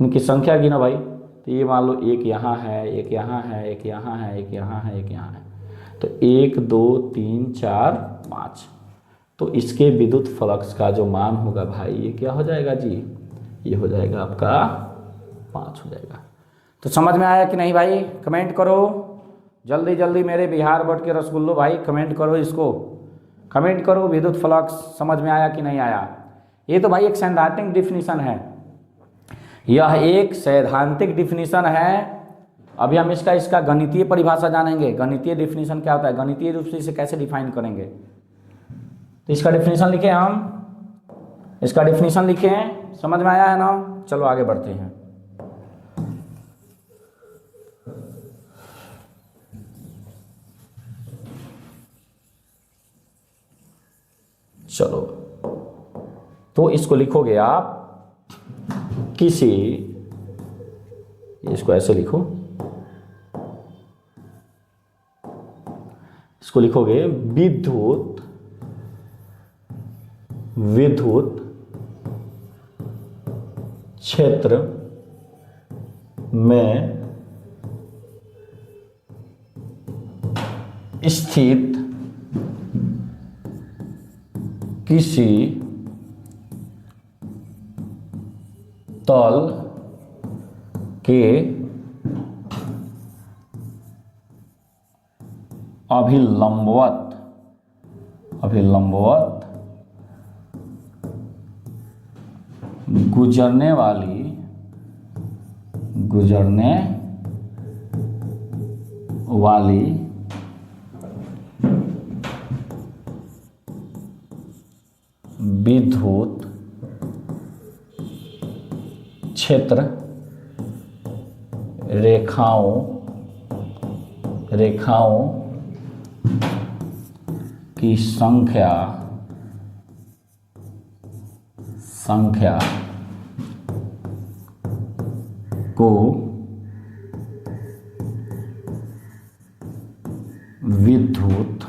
इनकी संख्या गिनो भाई। तो ये मान लो एक यहाँ है, एक यहाँ है, एक यहाँ है, एक यहाँ है, एक यहाँ है। तो 1 2 3 4 5। तो इसके विद्युत फ्लक्स का जो मान होगा भाई, ये क्या हो जाएगा जी, ये हो जाएगा आपका 5 हो जाएगा। तो समझ में आया कि नहीं भाई, कमेंट करो जल्दी जल्दी मेरे बिहार बोर्ड के रसगुल्लो भाई, कमेंट करो इसको, कमेंट करो विद्युत फ्लक्स समझ में आया कि नहीं आया। ये तो भाई एक सैद्धांतिक डिफिनीशन है, यह एक सैद्धांतिक डिफिनीशन है। अभी हम इसका गणितीय परिभाषा जानेंगे। गणितीय डिफिनीशन क्या होता है, गणितीय रूप से इसे कैसे डिफाइन करेंगे। तो इसका डिफिनीशन लिखे हम, इसका डिफिनीशन लिखे हैं, समझ में आया है ना। चलो आगे बढ़ते हैं। चलो, तो इसको लिखोगे आप किसी, इसको ऐसे लिखो, इसको लिखोगे विद्युत क्षेत्र में स्थित किसी तल के अभिलंबवत गुजरने वाली विद्युत क्षेत्र रेखाओं की संख्या को विद्युत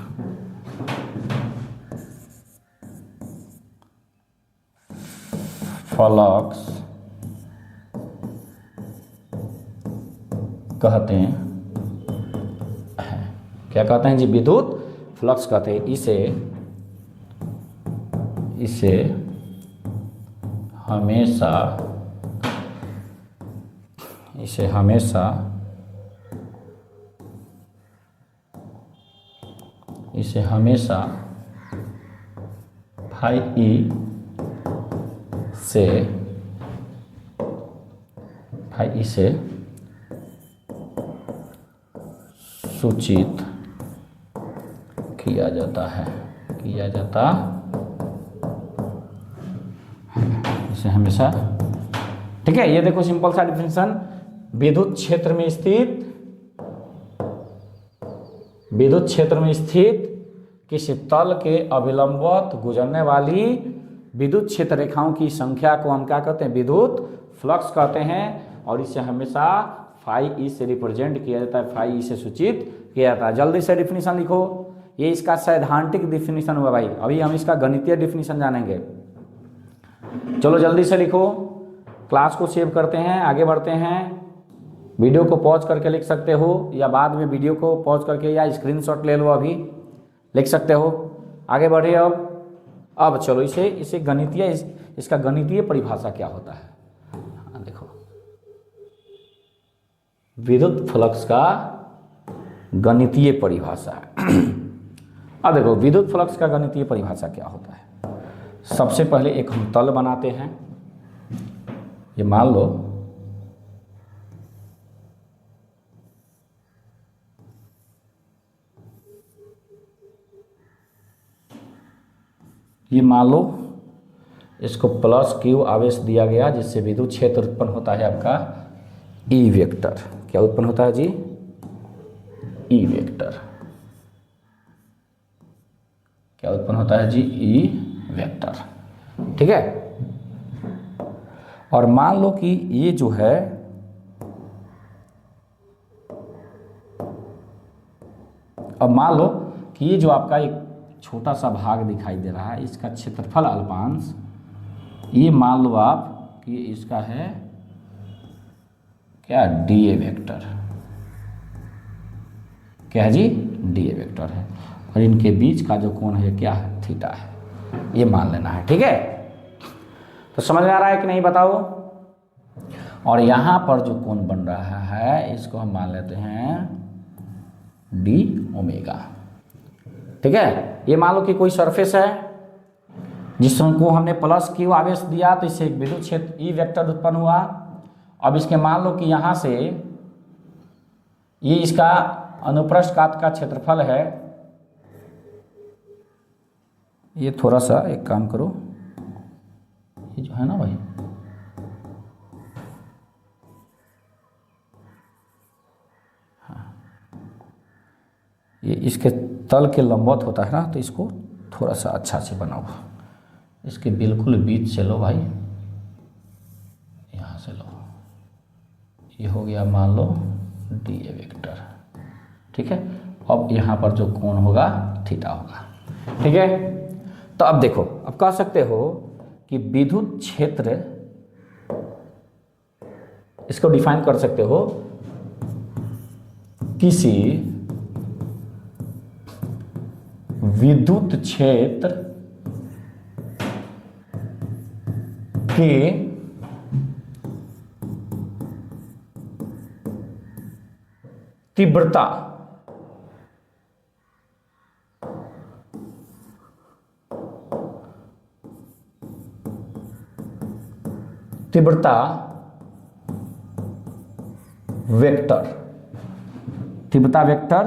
फ्लक्स कहते हैं। क्या कहते हैं जी, विद्युत फ्लक्स कहते हैं। इसे हमेशा फाई ई से फाई से सूचित किया जाता है, इसे हमेशा। ठीक है, ये देखो सिंपल सा डिफिनेशन। विद्युत क्षेत्र में स्थित किसी तल के अविलंबवत गुजरने वाली विद्युत क्षेत्र रेखाओं की संख्या को हम क्या कहते हैं, विद्युत फ्लक्स कहते हैं। और इसे हमेशा फाई ई से रिप्रेजेंट किया जाता है, फाई ई से सूचित किया जाता है। जल्दी से डिफिनीशन लिखो। ये इसका सैद्धांतिक डिफिनीशन हुआ भाई, अभी हम इसका गणितीय डिफिनीशन जानेंगे। चलो जल्दी से लिखो। क्लास को सेव करते हैं, आगे बढ़ते हैं। वीडियो को पॉज करके लिख सकते हो, या बाद में वीडियो को पॉज करके या स्क्रीनशॉट ले लो, अभी लिख सकते हो। आगे बढ़े। अब चलो इसे गणितीय, इसका गणितीय परिभाषा क्या होता है। देखो विद्युत फ्लक्स का गणितीय परिभाषा। अब देखो विद्युत फ्लक्स का गणितीय परिभाषा क्या होता है। सबसे पहले एक हम तल बनाते हैं। ये मान लो इसको प्लस क्यू आवेश दिया गया, जिससे विद्युत क्षेत्र उत्पन्न होता है आपका ई वेक्टर। क्या उत्पन्न होता है जी, ई वेक्टर। क्या उत्पन्न होता है जी, ई वेक्टर। ठीक है। और मान लो कि ये जो है अब मान लो कि ये जो आपका एक छोटा सा भाग दिखाई दे रहा है, इसका क्षेत्रफल अल्पांश, ये मान लो आप कि इसका है क्या, डी ए वेक्टर। क्या है जी, डी ए वेक्टर है। और इनके बीच का जो कोण है क्या है, थीटा है। ये मान लेना है। ठीक है, तो समझ में आ रहा है कि नहीं बताओ। और यहां पर जो कोण बन रहा है इसको हम मान लेते हैं डी ओमेगा। ठीक है, ये मान लो कि कोई सरफेस है जिसको हमने प्लस क्यू आवेश दिया, तो इससे एक विद्युत क्षेत्र ई वेक्टर उत्पन्न हुआ। अब इसके मान लो कि यहाँ से ये इसका अनुप्रस्थ काट का क्षेत्रफल है। ये थोड़ा सा एक काम करो, ये जो है ना भाई, हाँ, ये इसके तल के लंबवत होता है ना, तो इसको थोड़ा सा अच्छा से बनाओ। इसके बिल्कुल बीच से लो भाई, यहाँ से लो। ये हो गया मान लो डी ए वेक्टर। ठीक है, अब यहाँ पर जो कोण होगा थीटा होगा। ठीक है, तो अब देखो, अब कह सकते हो कि विद्युत क्षेत्र, इसको डिफाइन कर सकते हो, किसी विद्युत क्षेत्र के तीव्रता वेक्टर,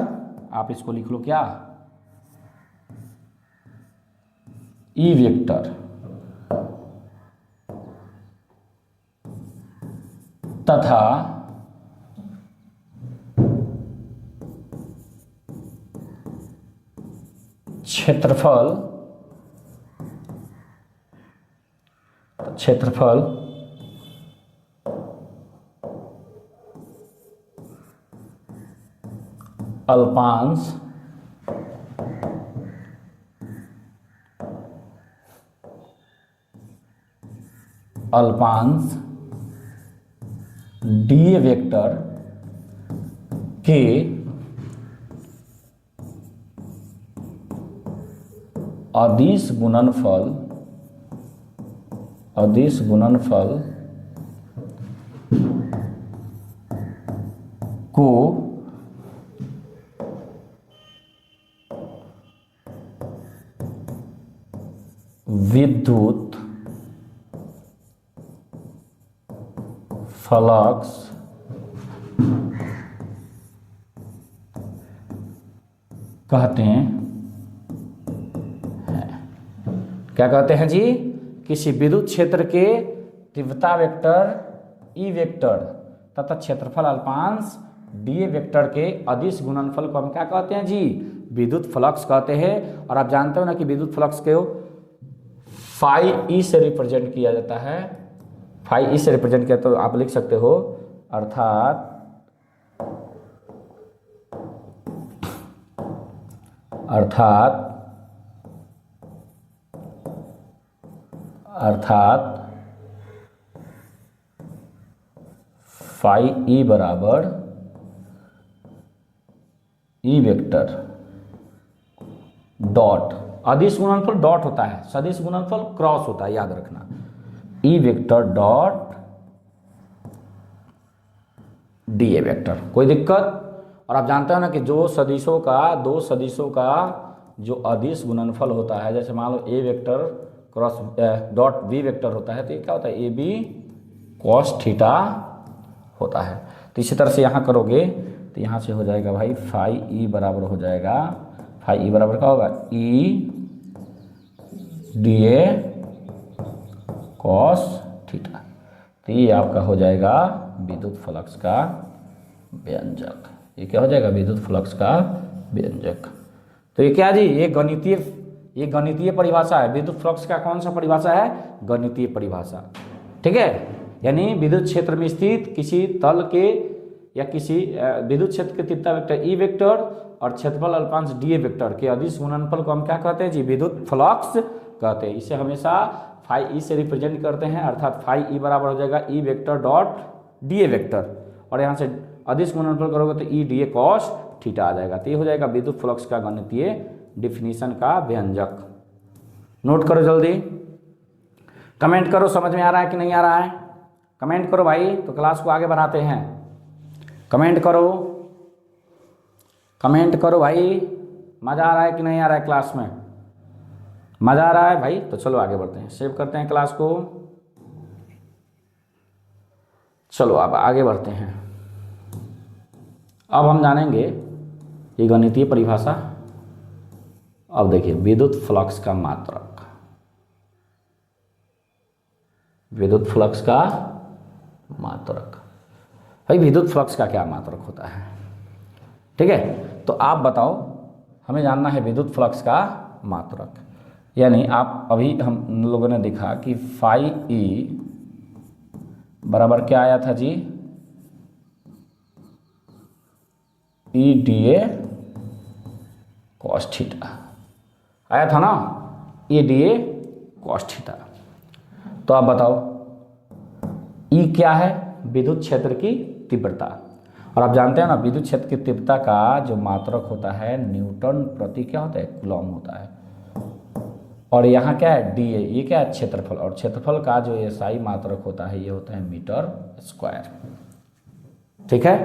आप इसको लिख लो क्या, ई वेक्टर, तथा क्षेत्रफल अल्पांश डी वेक्टर के अदिश गुणनफल को विद्युत फ्लक्स कहते हैं, क्या कहते हैं जी? किसी विद्युत क्षेत्र के तीव्रता वेक्टर ई वेक्टर तथा क्षेत्रफल अल्पांश डी वेक्टर के अदिश गुणनफल को हम क्या कहते हैं जी? विद्युत फ्लक्स कहते हैं। और आप जानते हो ना कि विद्युत फ्लक्स को फाई ई से रिप्रेजेंट किया जाता है। फाई ई से रिप्रेजेंट किया तो आप लिख सकते हो अर्थात फाई ई बराबर ई वेक्टर डॉट, अदिश गुणनफल डॉट होता है, सदिश गुणनफल क्रॉस होता है, याद रखना। ई vector dot D A vector, कोई दिक्कत? और आप जानते हो ना कि दो सदिशों का जो अदिश गुणनफल होता है, जैसे मान लो A vector cross dot B vector होता है, तो ये क्या होता है? ए बी कॉस थीटा होता है। तो इसी तरह से यहाँ करोगे तो यहाँ से हो जाएगा भाई फाई ई बराबर हो जाएगा, फाई ई बराबर क्या होगा? ई डी ए कॉस थीटा। तो ये आपका हो जाएगा विद्युत फ्लक्स का व्यंजक। ये क्या हो जाएगा? विद्युत फ्लक्स का व्यंजक। तो ये क्या जी? ये गणितीय परिभाषा है। विद्युत फ्लक्स का कौन सा परिभाषा है? गणितीय परिभाषा, ठीक है। यानी विद्युत क्षेत्र में स्थित किसी तल के या किसी विद्युत क्षेत्र के तीव्रता वेक्टर ई वेक्टर और क्षेत्रफल अल्पांश डी ए वेक्टर के अदिश गुणनफल को हम क्या कहते हैं जी? विद्युत फ्लक्स कहते हैं। इसे हमेशा फाई ई से रिप्रेजेंट करते हैं, अर्थात फाई ई बराबर हो जाएगा E vector dot D A vector, और यहाँ से अदिश गुणनफल करोगे तो E D A cos theta आ जाएगा। तो ये हो जाएगा विद्युत फ्लक्स का गणितीय डिफिनीशन का व्यंजक। नोट करो जल्दी, कमेंट करो समझ में आ रहा है कि नहीं आ रहा है? कमेंट करो भाई, तो क्लास को आगे बढ़ाते हैं। कमेंट करो भाई, मज़ा आ रहा है कि नहीं आ रहा है? क्लास में मज़ा आ रहा है भाई? तो चलो आगे बढ़ते हैं, सेव करते हैं क्लास को। चलो अब आगे बढ़ते हैं। अब हम जानेंगे ये गणितीय परिभाषा। अब देखिए विद्युत फ्लक्स का मात्रक, विद्युत फ्लक्स का मात्रक। भाई विद्युत फ्लक्स का क्या मात्रक होता है? ठीक है, तो आप बताओ, हमें जानना है विद्युत फ्लक्स का मात्रक। यानी आप अभी हम लोगों ने देखा कि फाई ई बराबर क्या आया था जी? E D A cos theta आया था ना, E D A cos theta. तो आप बताओ ई क्या है? विद्युत क्षेत्र की तीव्रता। और आप जानते हैं ना विद्युत क्षेत्र की तीव्रता का जो मात्रक होता है न्यूटन प्रति क्या होता है? कूलॉम होता है। और यहाँ क्या है? डी ए, ये क्या है? क्षेत्रफल। और क्षेत्रफल का जो एसआई मात्रक होता है ये होता है मीटर स्क्वायर, ठीक है,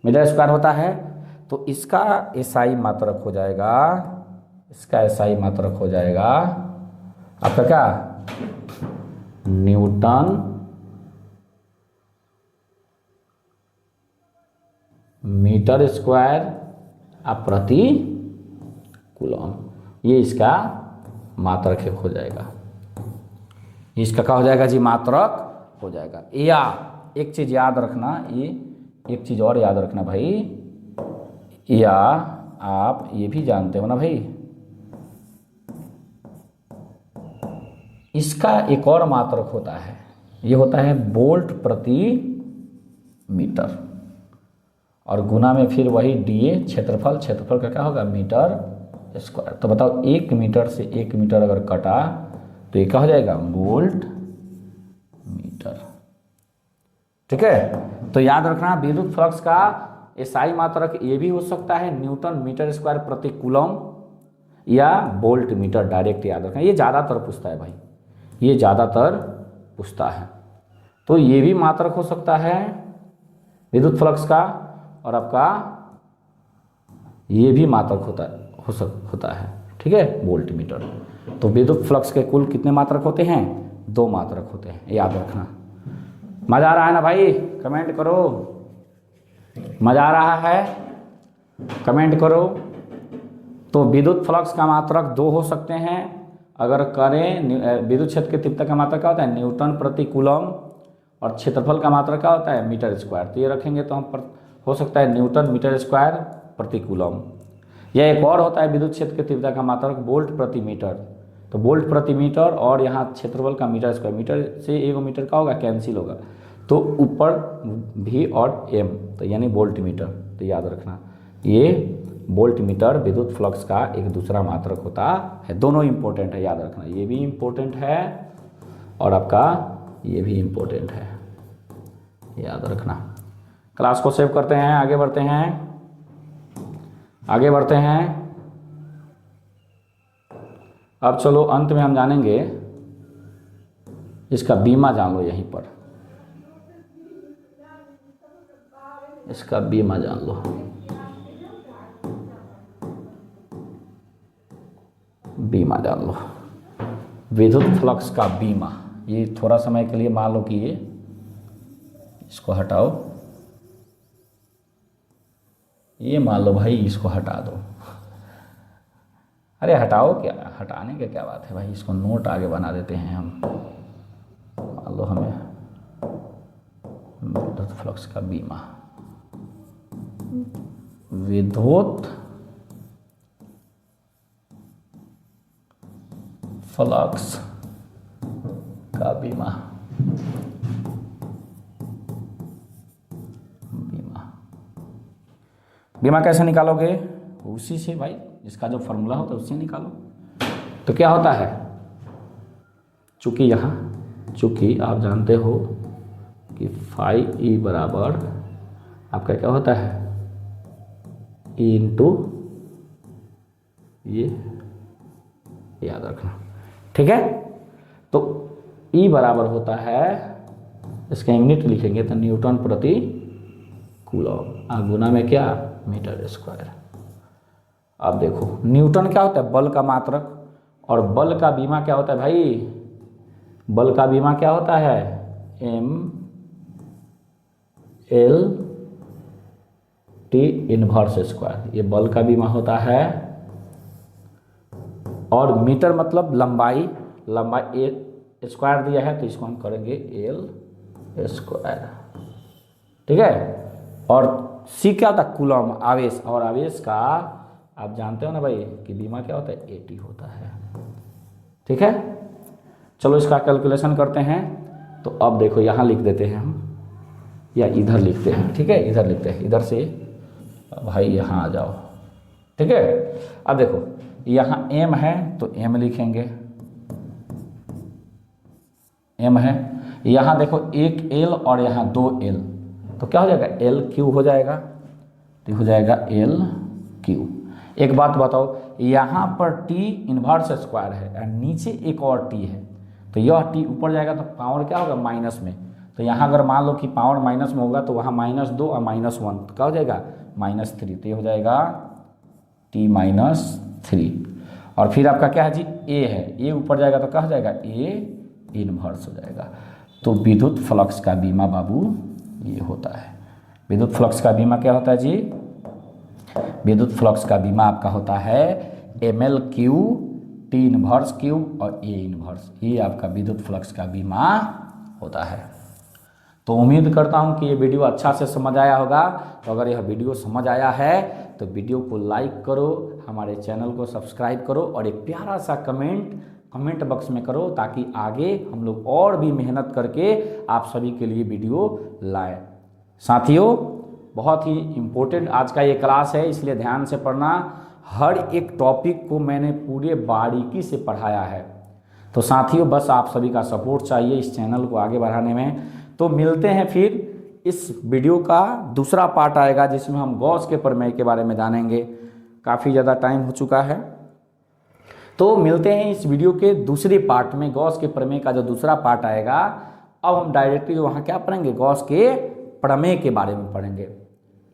मीटर स्क्वायर होता है। तो इसका एसआई मात्रक हो जाएगा, इसका एसआई मात्रक हो जाएगा आपका क्या? न्यूटन मीटर स्क्वायर प्रति कूलॉम। ये इसका मात्रक हो जाएगा, इसका क्या हो जाएगा जी? मात्रक हो जाएगा। या एक चीज याद रखना, ये एक चीज और याद रखना भाई, या आप ये भी जानते हो ना भाई, इसका एक और मात्रक होता है, ये होता है वोल्ट प्रति मीटर, और गुना में फिर वही डी ए क्षेत्रफल, क्षेत्रफल का क्या होगा? Metre square. तो बताओ 1 मीटर से 1 मीटर अगर कटा तो ये क्या हो जाएगा? वोल्ट मीटर, ठीक है। तो याद रखना विद्युत फ्लक्स का एसआई मात्रक ये भी हो सकता है न्यूटन मीटर स्क्वायर प्रति कूलॉम या वोल्ट मीटर, डायरेक्ट याद रखना। ये ज़्यादातर पूछता है भाई, ये ज़्यादातर पूछता है। तो ये भी मात्रक हो सकता है विद्युत फ्लक्स का, और आपका ये भी मात्रक होता है, ठीक है, वोल्ट मीटर। तो विद्युत फ्लक्स के कुल कितने मात्रक होते हैं? 2 मात्रक होते हैं, याद रखना। मज़ा आ रहा है ना भाई? कमेंट करो, मज़ा आ रहा है? कमेंट करो। तो विद्युत फ्लक्स का मात्रक 2 हो सकते हैं अगर करें। विद्युत क्षेत्र की तीव्रता का मात्रक क्या होता है? न्यूटन प्रति कूलम। और क्षेत्रफल का मात्रक क्या होता है? Metre square. तो ये रखेंगे तो हम हो सकता है न्यूटन मीटर स्क्वायर प्रति कूलम। या एक और होता है विद्युत क्षेत्र की तीव्रता का मात्रक वोल्ट प्रति मीटर। तो वोल्ट प्रति मीटर और यहाँ क्षेत्रफल का मीटर स्क्वायर। मीटर से 1 मीटर का होगा, कैंसिल होगा, तो ऊपर भी और एम, तो यानी वोल्ट मीटर। तो याद रखना ये वोल्ट मीटर विद्युत फ्लक्स का एक दूसरा मात्रक होता है। दोनों इंपॉर्टेंट है, याद रखना। ये भी इंपॉर्टेंट है और आपका ये भी इंपॉर्टेंट है, याद रखना। क्लास को सेव करते हैं, आगे बढ़ते हैं, आगे बढ़ते हैं। अब चलो अंत में हम जानेंगे इसका बीमा, जान लो यहीं पर, इसका बीमा जान लो। बीमा जान लो, विद्युत फ्लक्स का बीमा। ये थोड़ा समय के लिए मान लो कि ये, इसको हटाओ, ये मान लो भाई, इसको हटा दो। अरे हटाओ क्या, हटाने की क्या बात है भाई, इसको नोट आगे बना देते हैं हम। मान लो हमें विद्युत फ्लक्स का बीमा, विद्युत फ्लक्स का बीमा, बीमा कैसे निकालोगे? उसी से भाई, इसका जो फॉर्मूला होता है उससे निकालो। तो क्या होता है, चूंकि आप जानते हो कि फाई ई बराबर आपका क्या होता है, ई इंटू ये, याद रखना, ठीक है। तो ई बराबर होता है, इसका यूनिट लिखेंगे तो न्यूटन प्रति कूलम, गुना में क्या, मीटर स्क्वायर। अब देखो न्यूटन क्या होता है, बल का मात्रक, और बल का बीमा क्या होता है भाई, बल का बीमा क्या होता है, M L T inverse square. ये बल का बीमा होता है। और मीटर मतलब लंबाई, लंबाई ए स्क्वायर दिया है तो इसको हम करेंगे एल स्क्वायर, ठीक है। और सी क्या होता है, कूलम, आवेश, और आवेश का आप जानते हो ना भाई कि बीमा क्या होता है, एटी होता है, ठीक है। चलो इसका कैलकुलेशन करते हैं। तो अब देखो यहाँ लिख देते हैं हम, या इधर लिखते हैं, ठीक है, इधर लिखते हैं, इधर से भाई यहाँ आ जाओ, ठीक है। अब देखो यहाँ m है तो m लिखेंगे, m है। यहाँ देखो एक l और यहाँ 2l, तो क्या हो जाएगा, एल क्यू हो जाएगा, तो हो जाएगा एल क्यू। एक बात बताओ, यहाँ पर t इनवर्स स्क्वायर है और नीचे एक और t है, तो यह t ऊपर जाएगा तो पावर क्या होगा, माइनस में। तो यहाँ अगर मान लो कि पावर माइनस में होगा तो वहाँ -2 और -1, तो क्या हो जाएगा, -3। तो ये हो जाएगा t-3। और फिर आपका क्या है जी, a है, a ऊपर जाएगा तो क्या हो जाएगा, a इनवर्स हो जाएगा। तो विद्युत फ्लक्स का बीमा बाबू ये होता है। विद्युत फ्लक्स का बीमा क्या होता है जी, विद्युत फ्लक्स का बीमा आपका होता है ml Q, T inverse Q और a इनवर्स, ये आपका विद्युत फ्लक्स का बीमा होता है। तो उम्मीद करता हूं कि ये वीडियो अच्छा से समझ आया होगा। तो अगर यह वीडियो समझ आया है तो वीडियो को लाइक करो, हमारे चैनल को सब्सक्राइब करो और एक प्यारा सा कमेंट बॉक्स में करो, ताकि आगे हम लोग और भी मेहनत करके आप सभी के लिए वीडियो लाएं। साथियों बहुत ही इम्पोर्टेंट आज का ये क्लास है, इसलिए ध्यान से पढ़ना। हर एक टॉपिक को मैंने पूरे बारीकी से पढ़ाया है। तो साथियों बस आप सभी का सपोर्ट चाहिए इस चैनल को आगे बढ़ाने में। तो मिलते हैं फिर, इस वीडियो का दूसरा पार्ट आएगा जिसमें हम गॉस के प्रमेय के बारे में जानेंगे। काफ़ी ज़्यादा टाइम हो चुका है, तो मिलते हैं इस वीडियो के दूसरे पार्ट में। गॉस के प्रमेय का जो दूसरा पार्ट आएगा, अब हम डायरेक्टली वहाँ क्या पढ़ेंगे, गॉस के प्रमेय के बारे में पढ़ेंगे,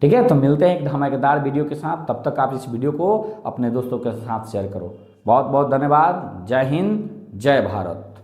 ठीक है। तो मिलते हैं एक धमाकेदार वीडियो के साथ, तब तक आप इस वीडियो को अपने दोस्तों के साथ शेयर करो। बहुत बहुत धन्यवाद। जय हिंद, जय भारत।